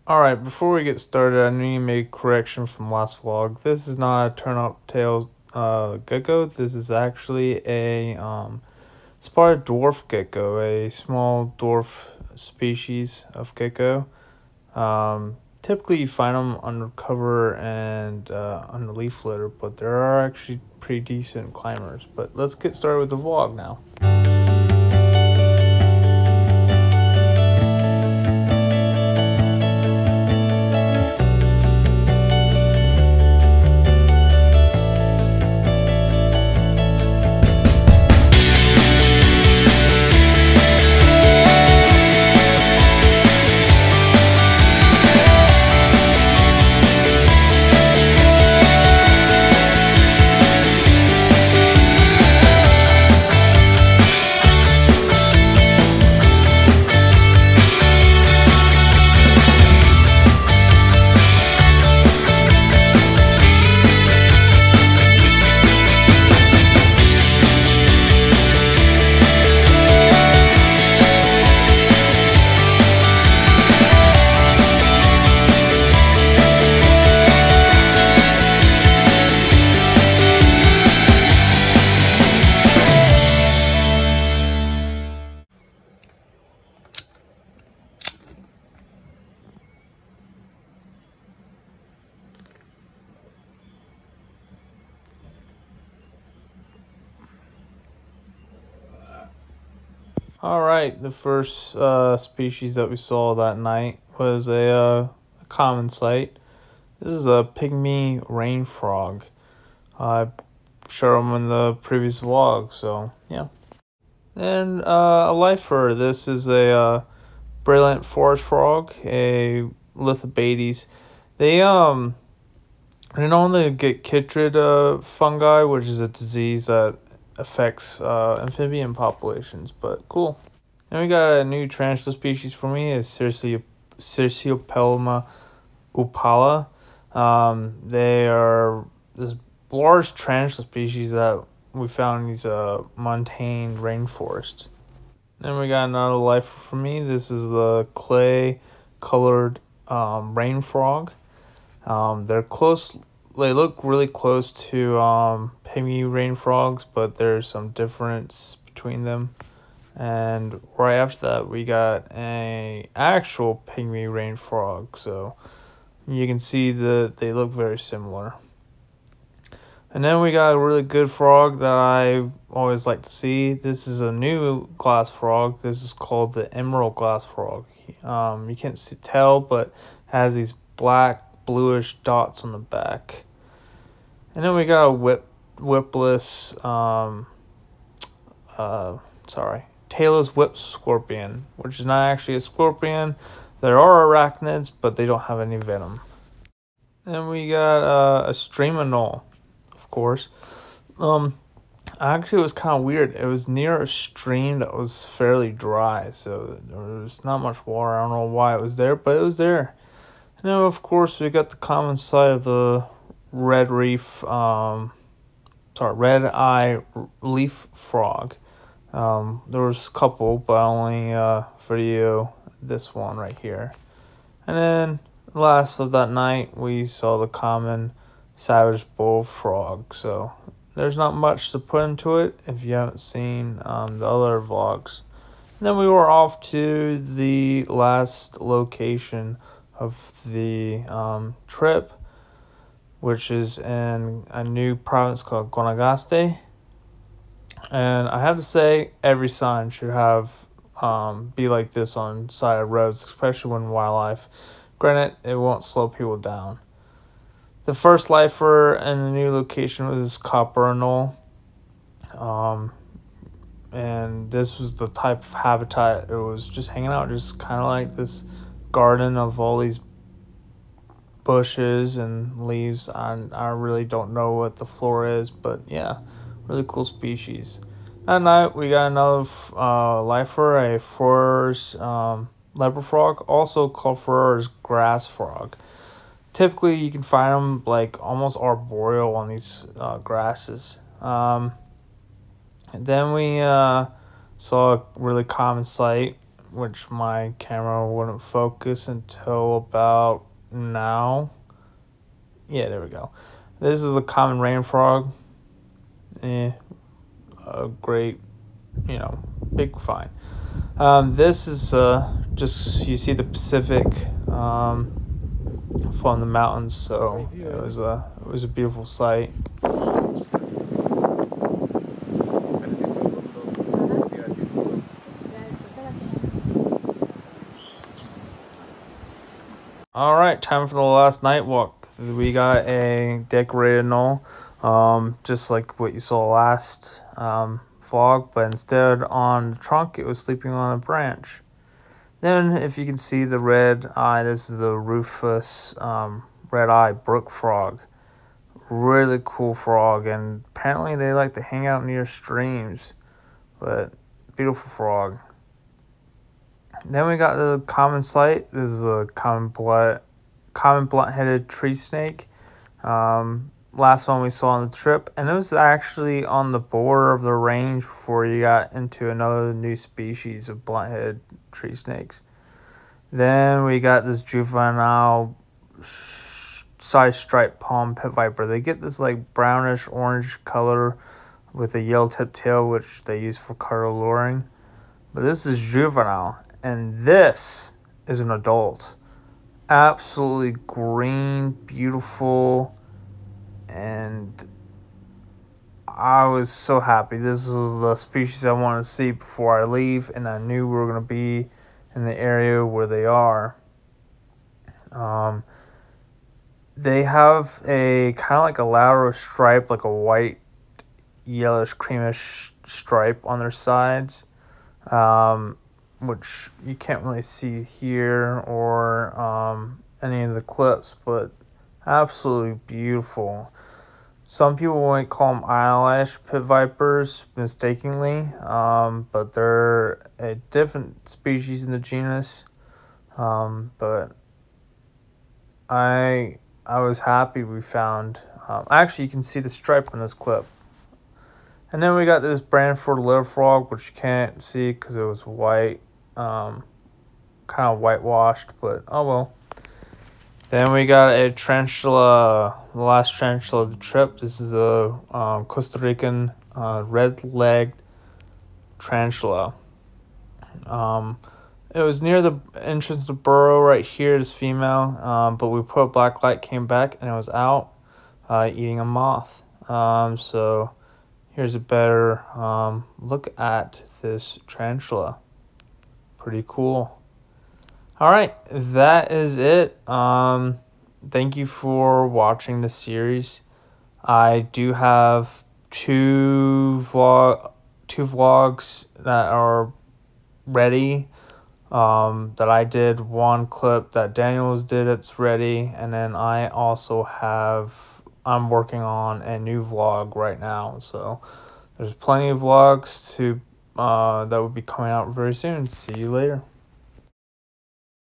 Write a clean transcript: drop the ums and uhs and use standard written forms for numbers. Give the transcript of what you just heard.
Alright, before we get started, I need to make a correction from last vlog. This is not a turn-up-tailed gecko. This is actually a spotted dwarf gecko, a small dwarf species of gecko. Typically you find them under cover and on the leaf litter, but there are actually pretty decent climbers. But let's get started with the vlog now. Alright, the first species that we saw that night was a common sight. This is a pygmy rain frog. I showed them in the previous vlog, so yeah. And a lifer. This is a brilliant forest frog, a Lithobates. They normally get chytrid fungi, which is a disease that affects amphibian populations, but cool. Then we got a new tarantula species for me, is Circiopelma upala. They are this large tarantula species that we found in these montane rainforest. Then we got another lifer for me. This is the clay colored rain frog. They're close. They look really close to pygmy rain frogs, but there's some difference between them. And right after that, we got a actual pygmy rain frog. So you can see that they look very similar. And then we got a really good frog that I always like to see. This is a new glass frog. This is called the emerald glass frog. You can't tell, but has these black bluish dots on the back. And then we got a whipless tailless whip scorpion, which is not actually a scorpion. There are arachnids, but they don't have any venom. Then we got a stream anole, of course. Actually, it was kind of weird. It was near a stream that was fairly dry, so there was not much water. I don't know why it was there, but it was there. And then, of course, we got the common sight of the red eye leaf frog. There was a couple, but I only video this one right here. And then last of that night, we saw the common savage bullfrog. So there's not much to put into it if you haven't seen the other vlogs. And then we were off to the last location of the trip, which is in a new province called Guanacaste. And I have to say, every sign should have be like this on side of roads, especially when wildlife. Granted, it won't slow people down. The first lifer in the new location was copper anole. And this was the type of habitat. It was just hanging out, just kind of like this garden of all these bushes and leaves. I really don't know what the flora is, but yeah, really cool species. That night we got another lifer, a Furr's leopard frog, also called Furr's grass frog. Typically you can find them like almost arboreal on these grasses. And then we saw a really common sight. which my camera wouldn't focus until about now. Yeah, there we go. This is the common rain frog. A great, big find. This is just, you see the Pacific from the mountains, so it was a beautiful sight. All right, time for the last night walk. We got a decorated anole, just like what you saw last vlog, but instead on the trunk, it was sleeping on a branch. Then, if you can see the red eye, this is the rufous red-eye brook frog. Really cool frog, and apparently they like to hang out near streams, but beautiful frog. Then we got the common sight. This is a common blunt-headed tree snake. Last one we saw on the trip, and it was actually on the border of the range before you got into another new species of blunt-headed tree snakes. Then we got this juvenile side-striped palm pitviper. They get this like brownish orange color with a yellow tip tail, which they use for color luring. But this is juvenile, and this is an adult. Absolutely green, beautiful, and I was so happy. This was the species I wanted to see before I leave, and I knew we were going to be in the area where they are. They have a kind of like a lateral stripe, like a white, yellowish, creamish stripe on their sides, which you can't really see here or any of the clips, but absolutely beautiful. Some people might call them eyelash pitvipers mistakenly, but they're a different species in the genus. But I was happy we found. Actually, you can see the stripe in this clip. And then we got this BRANSFORD'S litter frog, which you can't see because it was white, kind of whitewashed, but oh well. Then we got a tarantula, the last tarantula of the trip. This is a Costa Rican red-legged tarantula. It was near the entrance to burrow right here. It's female, but we put a black light, came back, and it was out eating a moth. So here's a better look at this tarantula. Pretty cool. All right, that is it. Thank you for watching the series. I do have two vlogs that are ready. That I did one clip that Daniels did. It's ready, and then I also I'm working on a new vlog right now. So there's plenty of vlogs that will be coming out very soon. See you later.